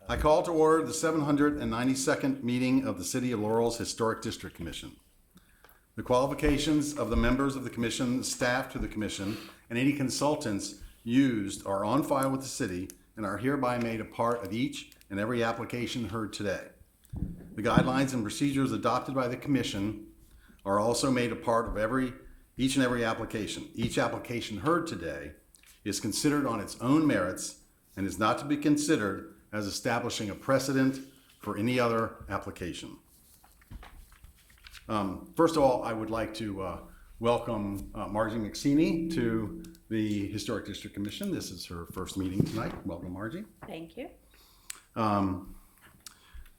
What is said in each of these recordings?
I call to order the 792nd meeting of the City of Laurel's Historic District Commission. The qualifications of the members of the commission, the staff to the commission, and any consultants used are on file with the city and are hereby made a part of each and every application heard today. The guidelines and procedures adopted by the commission are also made a part of each and every application. Each application heard today is considered on its own merits and is not to be considered as establishing a precedent for any other application. First of all, I would like to welcome Margie McSeeney to the Historic District Commission. This is her first meeting tonight. Welcome, Margie. Thank you.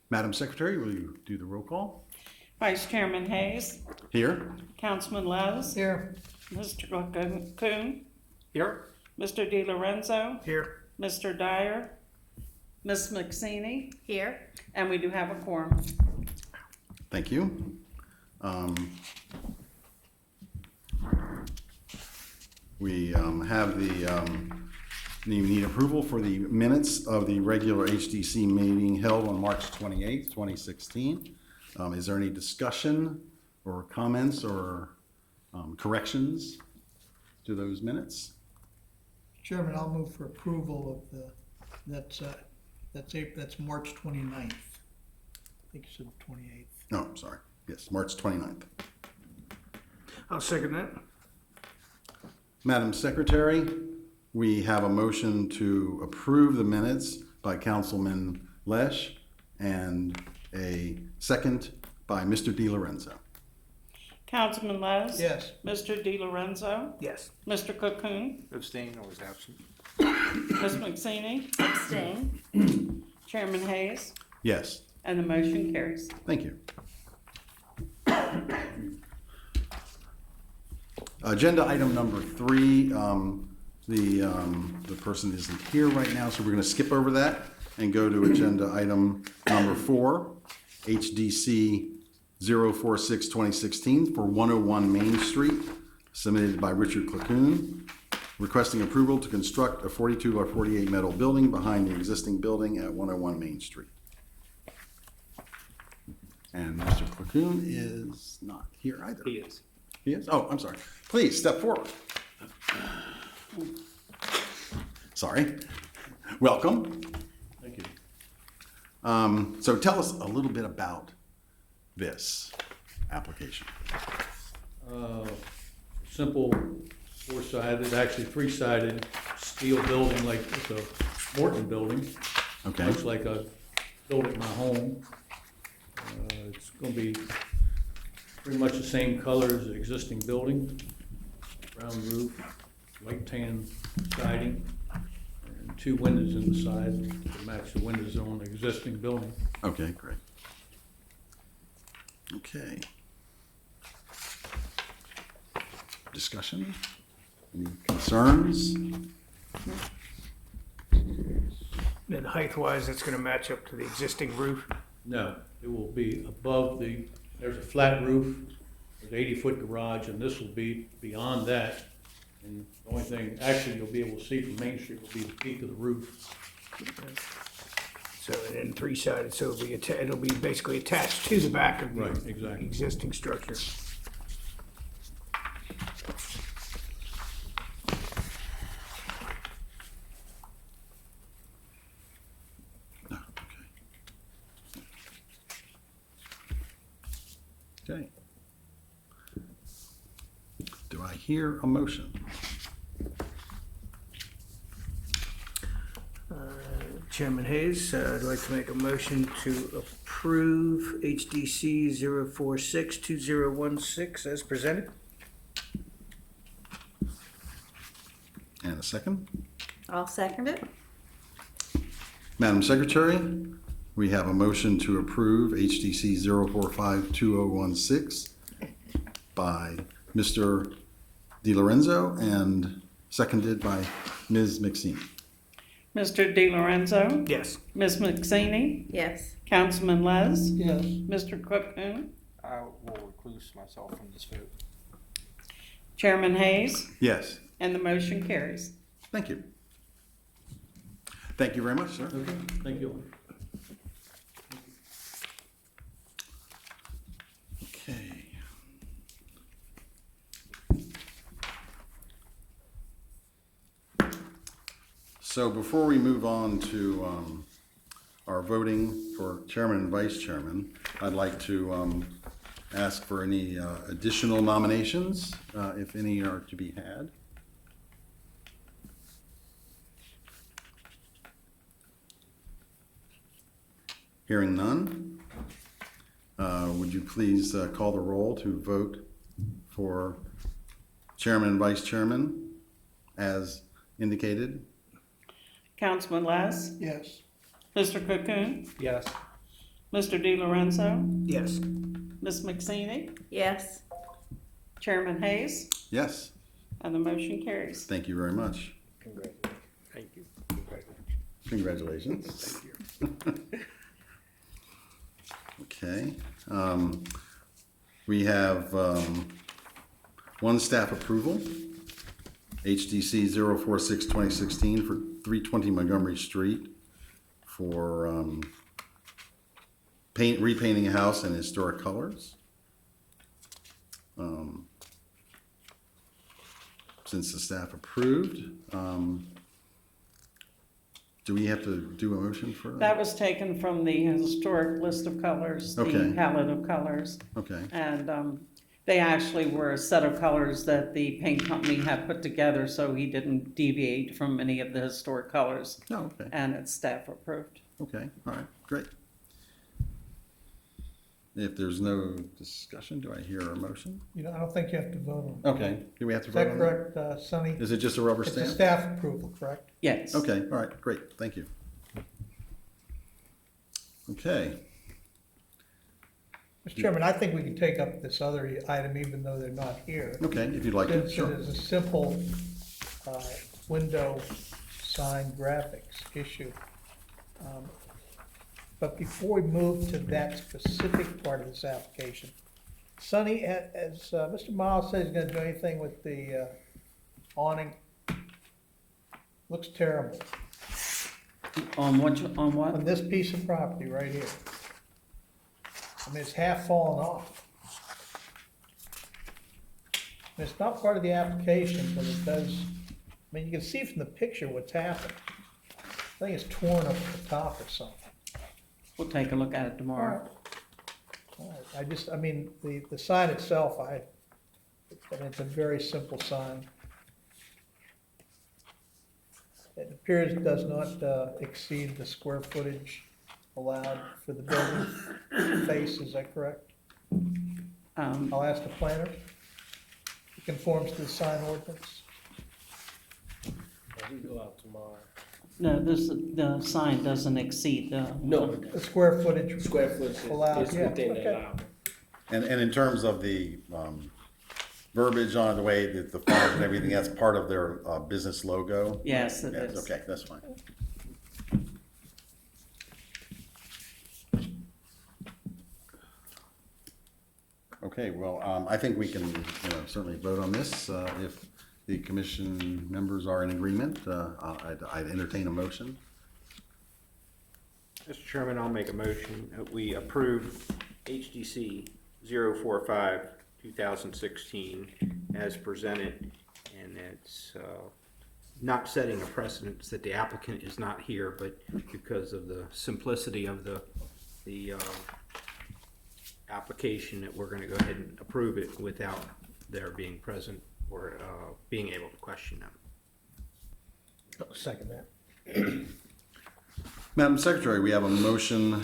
Madam Secretary, will you do the roll call? Vice Chairman Hayes. Here. Councilman Lowe's. Here. Mr. Kluckhuhn. Here. Mr. DiLorenzo. Here. Mr. Dyer. Ms. McSeeney. Here. And we do have a quorum. Thank you. We have you need approval for the minutes of the regular HDC meeting held on March 28th, 2016. Is there any discussion or comments or corrections to those minutes? Chairman, I'll move for approval of that's March 29th. I think you said 28th. No, I'm sorry. Yes, March 29th. I'll second that. Madam Secretary, we have a motion to approve the minutes by Councilman Lesh and a second by Mr. DiLorenzo. Councilman Lowe's. Yes. Mr. DiLorenzo. Yes. Mr. Kluckhuhn. Abstain or was absent. Ms. McSeeney. Abstain. Chairman Hayes. Yes, And the motion carries. thank you. Agenda item number 3, the person isn't here right now, so we're going to skip over that and go to agenda item number 4, HDC 046-2016 for 101 Main Street, submitted by Richard Kluckhuhn, requesting approval to construct a 42 by 48 metal building behind the existing building at 101 Main Street. And Mr. Kluckhuhn is not here either. He is. He is? Oh, I'm sorry. Please step forward. Sorry. Welcome. Thank you. So tell us a little bit about this application. Simple four-sided, actually three-sided steel building like the Morton building. Okay. Looks like I built it in my home. It's going to be pretty much the same color as the existing building. Brown roof, white tan siding, and 2 windows in the side to match the windows on the existing building. Okay, great. Okay. Discussion? Any concerns? And height-wise, it's gonna match up to the existing roof? No, it will be above there's a flat roof, there's 80-foot garage, and this will be beyond that. And the only thing, actually, you'll be able to see from Main Street will be the peak of the roof. So, and then three-sided, so it'll be basically attached to the back of Right, the exactly. existing structure. No, okay. Okay. Do I hear a motion? Chairman Hayes, I'd like to make a motion to approve HDC 046-2016 as presented. And a second? I'll second it. Madam Secretary, we have a motion to approve HDC 045-2016 by Mr. DiLorenzo and seconded by Ms. McSeeney. Mr. DiLorenzo. Yes. Ms. McSeeney. Yes. Councilman Les. Yes. Mr. Kluckhuhn. I will recluse myself from this vote. Chairman Hayes. Yes, And the motion carries. thank you. Thank you very much, sir. Okay, thank you. So before we move on to our voting for chairman and vice chairman, I'd like to ask for any additional nominations, if any are to be had. Hearing none, would you please call the roll to vote for chairman and vice chairman as indicated? Councilman Les, Yes. Mr. Kluckhuhn, Yes. Mr. DiLorenzo, Yes. Ms. McSaney, Yes. Chairman Hayes, Yes, and the motion carries. thank you very much. Congratulations. Thank you. Congratulations. Congratulations. Okay, we have one staff approval, HDC 046-2016 for 320 Montgomery Street for repainting a house in historic colors. Since the staff approved, do we have to do a motion for that? That was taken from the historic list of colors, Okay. the palette of colors. Okay, And they actually were a set of colors that the paint company had put together, so he didn't deviate from any of the historic colors. oh, okay, And it's staff approved. okay, all right, great. If there's no discussion, do I hear a motion? You know, I don't think you have to vote on it. Okay, do we have to Is vote that on that? correct, Sonny? Is it just a rubber It's a stamp? staff approval, correct? Yes. Okay, all right, great, thank you. Okay, Mr. Chairman, I think we can take up this other item even though they're not here. okay, if you'd like to, Since sure. it is a simple window sign graphics issue. But before we move to that specific part of this application, Sonny, as Mr. Miles says he's gonna do anything with the awning, looks terrible. On what, on what? On this piece of property right here. I mean, it's half fallen off. And it's not part of the application, but it does, I mean, you can see from the picture what's happened. I think it's torn up at the top or something. We'll take a look at it tomorrow. All right. I mean, the sign itself, I mean, it's a very simple sign. It appears it does not exceed the square footage allowed for the building face, is that correct? I'll ask the planner. It conforms to the sign ordinance. We go out tomorrow. No, the sign doesn't exceed the. No, The square footage. square foot Allowed, is yeah, within okay. the allowable. And in terms of the verbiage on it, the way that the font and everything, that's part of their business logo? Yes, it Yes, is. okay, that's fine. Okay, well, I think we can, certainly vote on this. If the commission members are in agreement, I'd entertain a motion. Mr. Chairman, I'll make a motion that we approve HDC 045-2016 as presented, and it's not setting a precedence that the applicant is not here, but because of the simplicity of the application, that we're going to go ahead and approve it without their being present or being able to question them. I'll second that. Madam Secretary, we have a motion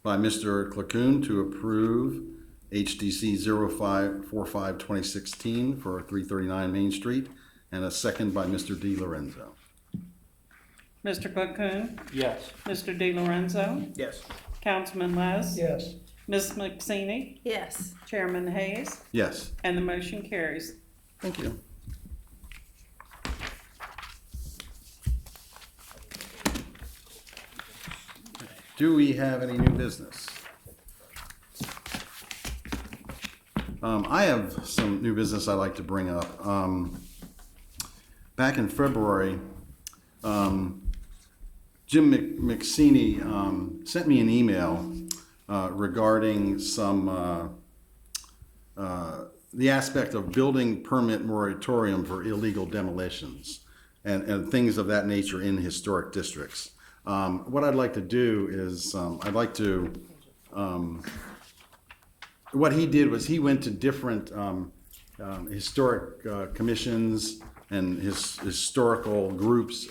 by Mr. Kluckhuhn to approve HDC 0545-2016 for 339 Main Street, and a second by Mr. DiLorenzo. Mr. Kluckhuhn, Yes. Mr. DiLorenzo, Yes. Councilman Les, Yes. Ms. McSaney, Yes. Chairman Hayes, Yes, and the motion carries. thank you. Do we have any new business? I have some new business I'd like to bring up. Back in February, Jim McSaney sent me an email regarding some the aspect of building permit moratorium for illegal demolitions. and things of that nature in historic districts. What I'd like to do is, what he did was he went to different historic commissions and historical groups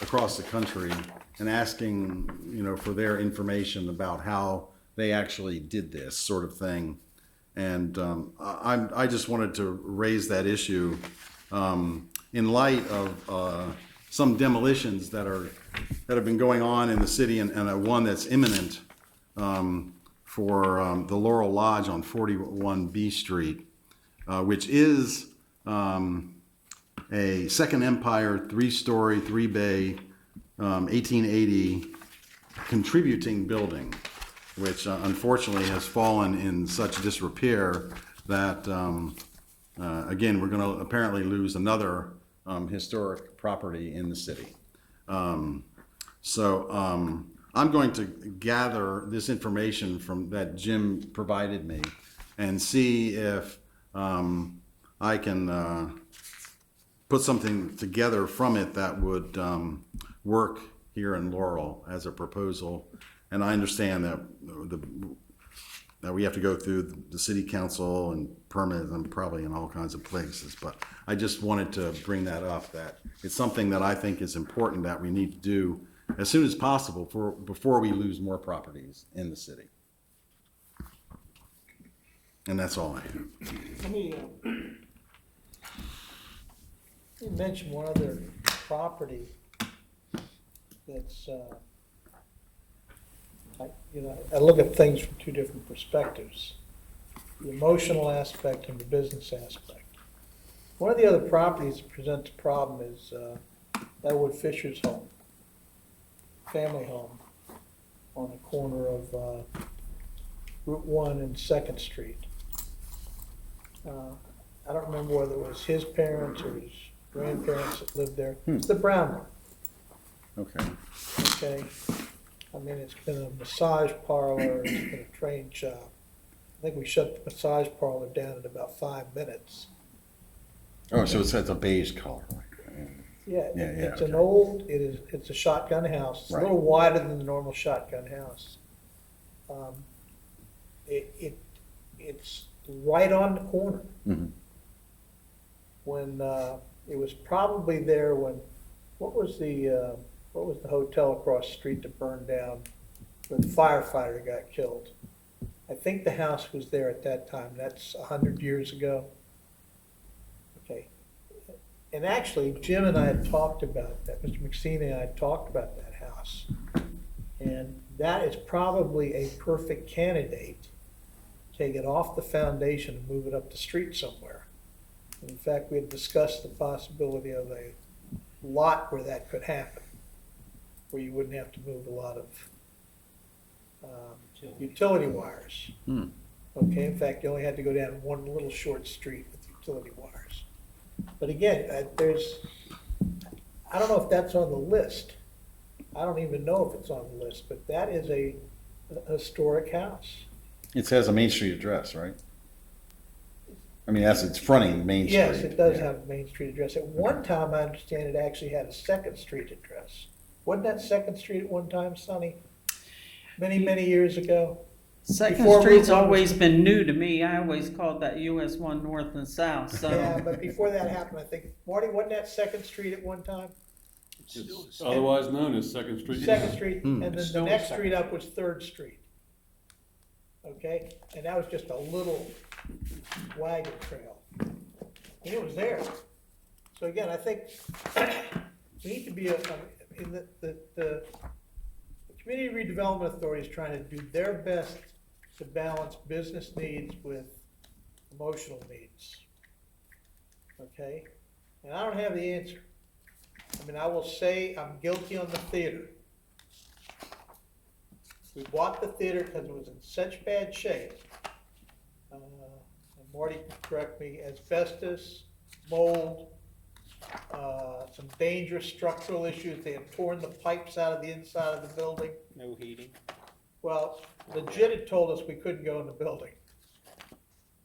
across the country and asking, for their information about how they actually did this sort of thing. And I just wanted to raise that issue in light of some demolitions that have been going on in the city, and one that's imminent for the Laurel Lodge on 41B Street, which is a Second Empire 3-story, 3-bay, 1880 contributing building, which unfortunately has fallen in such disrepair that, again, we're going to apparently lose another historic property in the city. So I'm going to gather this information from that Jim provided me and see if I can put something together from it that would work here in Laurel as a proposal. And I understand that that we have to go through the city council and permit them probably in all kinds of places. But I just wanted to bring that up, that it's something that I think is important that we need to do as soon as possible before we lose more properties in the city. And that's all I have. Let me, you mentioned one other property that's, I look at things from two different perspectives, the emotional aspect and the business aspect. One of the other properties that presents a problem is Elwood Fisher's home, family home, on the corner of Route 1 and 2nd Street. I don't remember whether it was his parents or his grandparents that lived there. It's the Brown one. Okay. I mean, it's been a massage parlor, it's been a train shop. I think we shut the massage parlor down in about 5 minutes. Oh, so it's a beige color. It's an old, it's a shotgun house. It's a little wider than the normal shotgun house. It's right on the corner. Mm-hmm. When it was probably there when, what was the hotel across the street that burned down when the firefighter got killed? I think the house was there at that time. That's 100 years ago. Okay. And actually, Jim and I had talked about that. Mr. McSeany and I had talked about that house. And that is probably a perfect candidate. Take it off the foundation and move it up the street somewhere. And in fact, we had discussed the possibility of a lot where that could happen, where you wouldn't have to move a lot of utility wires. Okay, in fact, you only had to go down one little short street with utility wires. But again, I don't know if that's on the list. I don't even know if it's on the list, but that is a historic house. It says a Main Street address, right? I mean, it's fronting Main Street. Yes, it does have a Main Street address. At one time, I understand it actually had a 2nd Street address. Wasn't that 2nd Street at one time, Sonny? Many, many years ago? Second Before Street's Route 1 always been new to me. I always called that US 1 North and South, so. Yeah, but before that happened, I think, Marty, wasn't that 2nd Street at one time? It's otherwise known as Second Street. 2nd Street, and then the Still next Second. street up was 3rd Street. Okay, and that was just a little wagon trail. And it was there. So again, I think we need to be in the Community Redevelopment Authority is trying to do their best to balance business needs with emotional needs. Okay? And I don't have the answer. I mean, I will say I'm guilty on the theater. We bought the theater because it was in such bad shape. And Marty can correct me, asbestos, mold, some dangerous structural issues. They had torn the pipes out of the inside of the building. No heating. Well, legit had told us we couldn't go in the building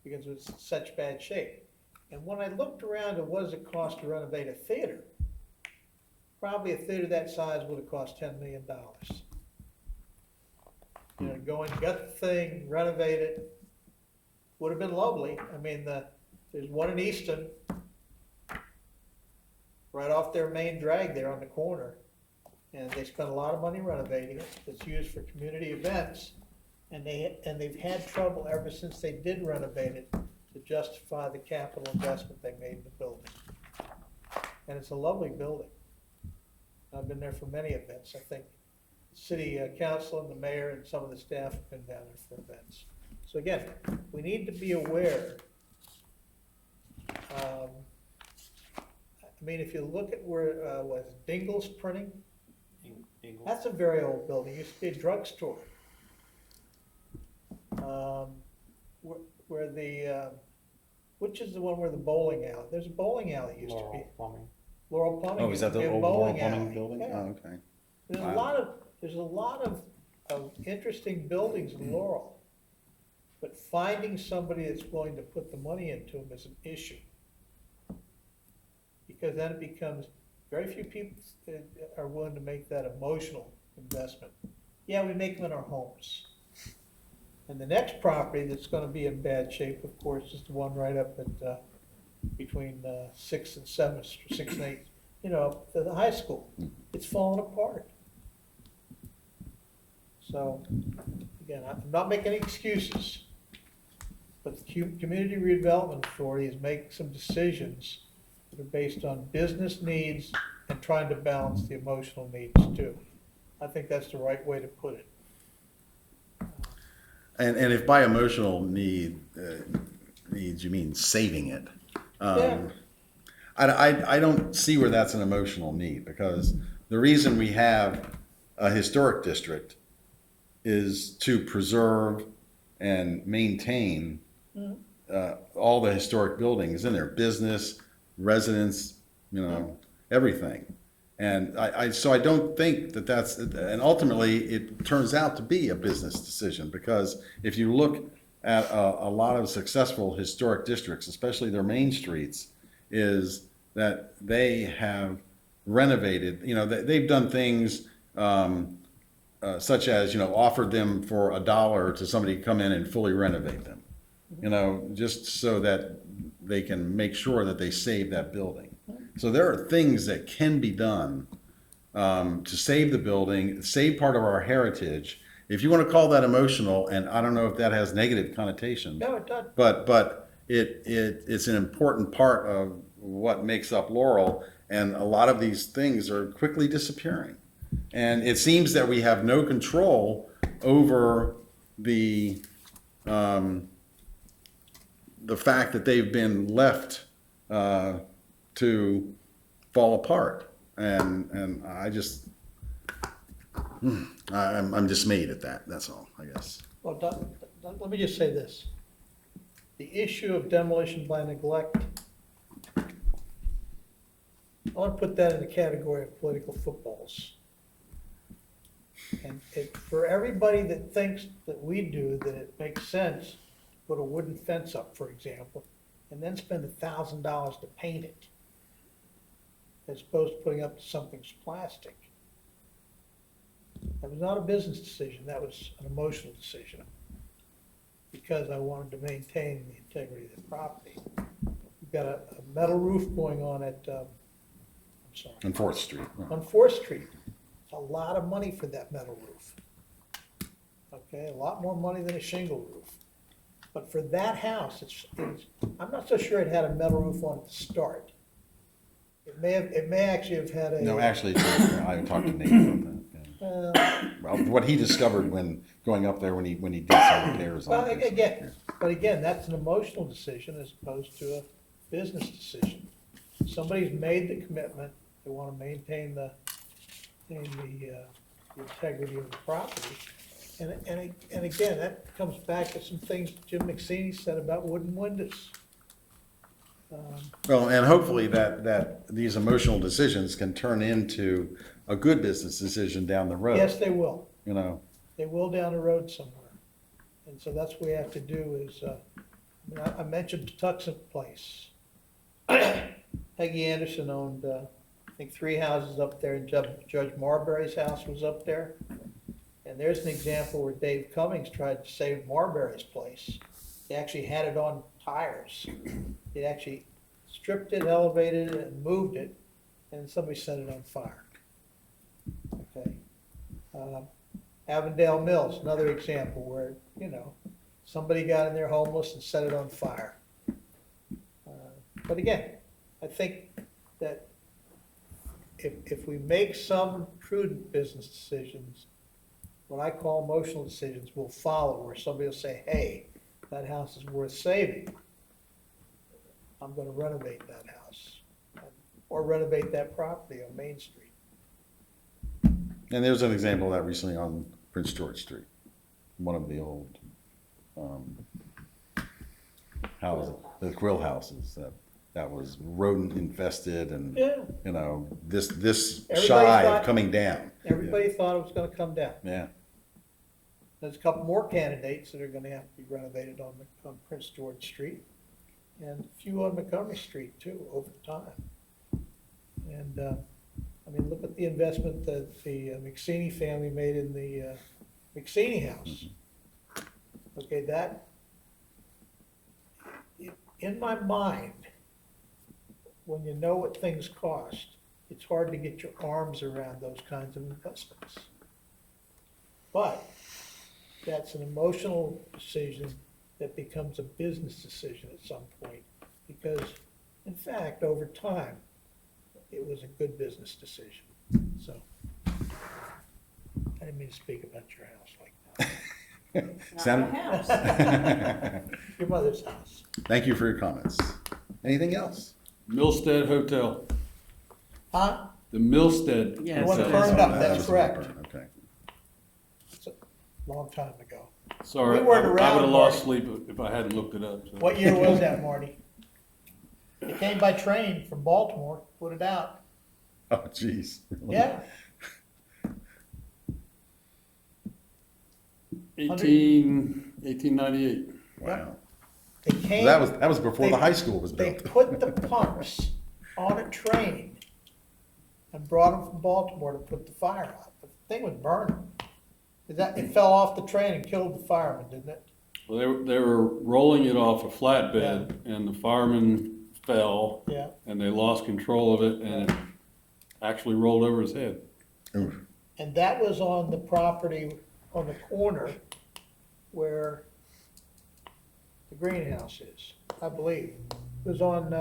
because it was in such bad shape. And when I looked around at what does it cost to renovate a theater, probably a theater that size would have cost $10 million. You know, go and gut the thing, renovate it, would have been lovely. I mean, there's one in Easton, right off their main drag there on the corner. And they spent a lot of money renovating it. It's used for community events. And they've had trouble ever since they did renovate it to justify the capital investment they made in the building. And it's a lovely building. I've been there for many events. I think the city council and the mayor and some of the staff have been down there for events. So again, we need to be aware. I mean, if you look at where, was Dingle's printing? That's a very old building. It used to be a drugstore. Where the, which is the one where the bowling alley? There's a bowling alley used to be. Laurel Plumbing. Oh, is that used to the be a old Laurel bowling Plumbing alley. building? Yeah. Oh, okay. There's a lot of interesting buildings in Laurel. But finding somebody that's willing to put the money into them is an issue. Because then it becomes, very few people are willing to make that emotional investment. Yeah, we make them in our homes. And the next property that's gonna be in bad shape, of course, is the one right up at, between 6th and 7th, 6th and 8th, you know, the high school. It's falling apart. So, again, I'm not making any excuses, but the Community Redevelopment Authority is making some decisions that are based on business needs and trying to balance the emotional needs too. I think that's the right way to put it. And if by emotional needs you mean saving it, Yeah. I don't see where that's an emotional need, because the reason we have a historic district is to preserve and maintain all the historic buildings in there, business, residents, you know, everything. And so I don't think that that's, and ultimately it turns out to be a business decision, because if you look at a lot of successful historic districts, especially their main streets, is that they have renovated, you know, they've done things such as, you know, offered them for $1 to somebody to come in and fully renovate them, you know, just so that they can make sure that they save that building. So there are things that can be done to save the building, save part of our heritage. If you want to call that emotional, and I don't know if that has negative connotations, No, it doesn't. but it's an important part of what makes up Laurel, and a lot of these things are quickly disappearing. And it seems that we have no control over the fact that they've been left to fall apart, and I just I'm dismayed at that. That's all, I guess. Well, let me just say this. The issue of demolition by neglect, I want to put that in the category of political footballs. And for everybody that thinks that we do, that it makes sense to put a wooden fence up, for example, and then spend $1,000 to paint it, as opposed to putting up something's plastic. That was not a business decision, that was an emotional decision. Because I wanted to maintain the integrity of the property. We've got a metal roof going on at, I'm sorry, On 4th Street. on 4th Street. A lot of money for that metal roof. Okay, a lot more money than a shingle roof. But for that house, I'm not so sure it had a metal roof on it to start. It may actually have had a. No, actually, I talked to Nate about that. Yeah. Well, what he discovered when going up there when he did some repairs Well, on it. again, that's an emotional decision as opposed to a business decision. Somebody's made the commitment, they want to maintain the integrity of the property. And again, that comes back to some things Jim McSaney said about wooden windows. Well, and hopefully that these emotional decisions can turn into a good business decision down the road. Yes, they will. You know, They will down the road somewhere. And so that's what we have to do is, I mentioned Patuxent Place. Peggy Anderson owned think 3 houses up there, and Judge Marbury's house was up there. And there's an example where Dave Cummings tried to save Marbury's place. He actually had it on tires. He actually stripped it, elevated it, and moved it, and somebody set it on fire. Okay. Avondale Mills, another example where, somebody got in there homeless and set it on fire. But again, I think that if we make some prudent business decisions, what I call emotional decisions will follow, where somebody will say, hey, that house is worth saving. I'm gonna renovate that house, or renovate that property on Main Street. And there's an example of that recently on Prince George Street, one of the old houses, the grill houses that was rodent infested and, Yeah. this Everybody shy thought- of coming down. Everybody thought it was gonna come down. Yeah. There's a couple more candidates that are gonna have to be renovated on Prince George Street, and a few on Montgomery Street too, over time. And, look at the investment that the McSeany family made in the McSeany house. Okay, that, in my mind, when you know what things cost, it's hard to get your arms around those kinds of investments. But that's an emotional decision that becomes a business decision at some point, because in fact, over time, it was a good business decision. So, I didn't mean to speak about your house like that. Sound- Not my house. Your mother's house. Thank you for your comments. Anything else? Milstead Hotel, Huh? the Milstead. Yes. The one that it burned is. up, That that's was correct. Okay. It's a long time ago. Sorry, We weren't I around, would have lost Marty. sleep if I hadn't looked it up. so. What year was that, Marty? It came by train from Baltimore, put it out. Oh, jeez. Yeah, 1898. Wow. they came. That was before the they- high school was They built. put the pumps on a train and brought them from Baltimore to put the fire out. The thing was burning. It fell off the train and killed the fireman, didn't it? Well, they were rolling it off a flatbed, and the fireman fell, Yeah. and they lost control of it, and it actually rolled over his head. Oof. And that was on the property on the corner where the greenhouse is, I believe. It was on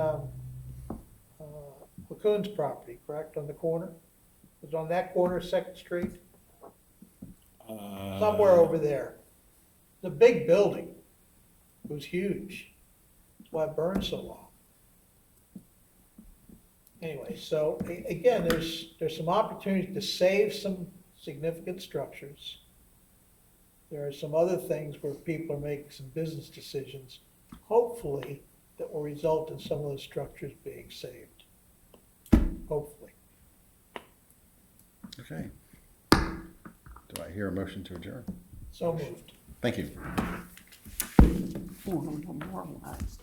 Kluckhuhn's property, correct, on the corner? It was on that corner, Second Street? Somewhere over there. The big building. It was huge. That's why it burned so long. Anyway, so again, there's some opportunity to save some significant structures. There are some other things where people are making some business decisions, hopefully, that will result in some of those structures being saved. Hopefully. Okay. Do I hear a motion to adjourn? So moved. Thank you. Oh, no, more lies.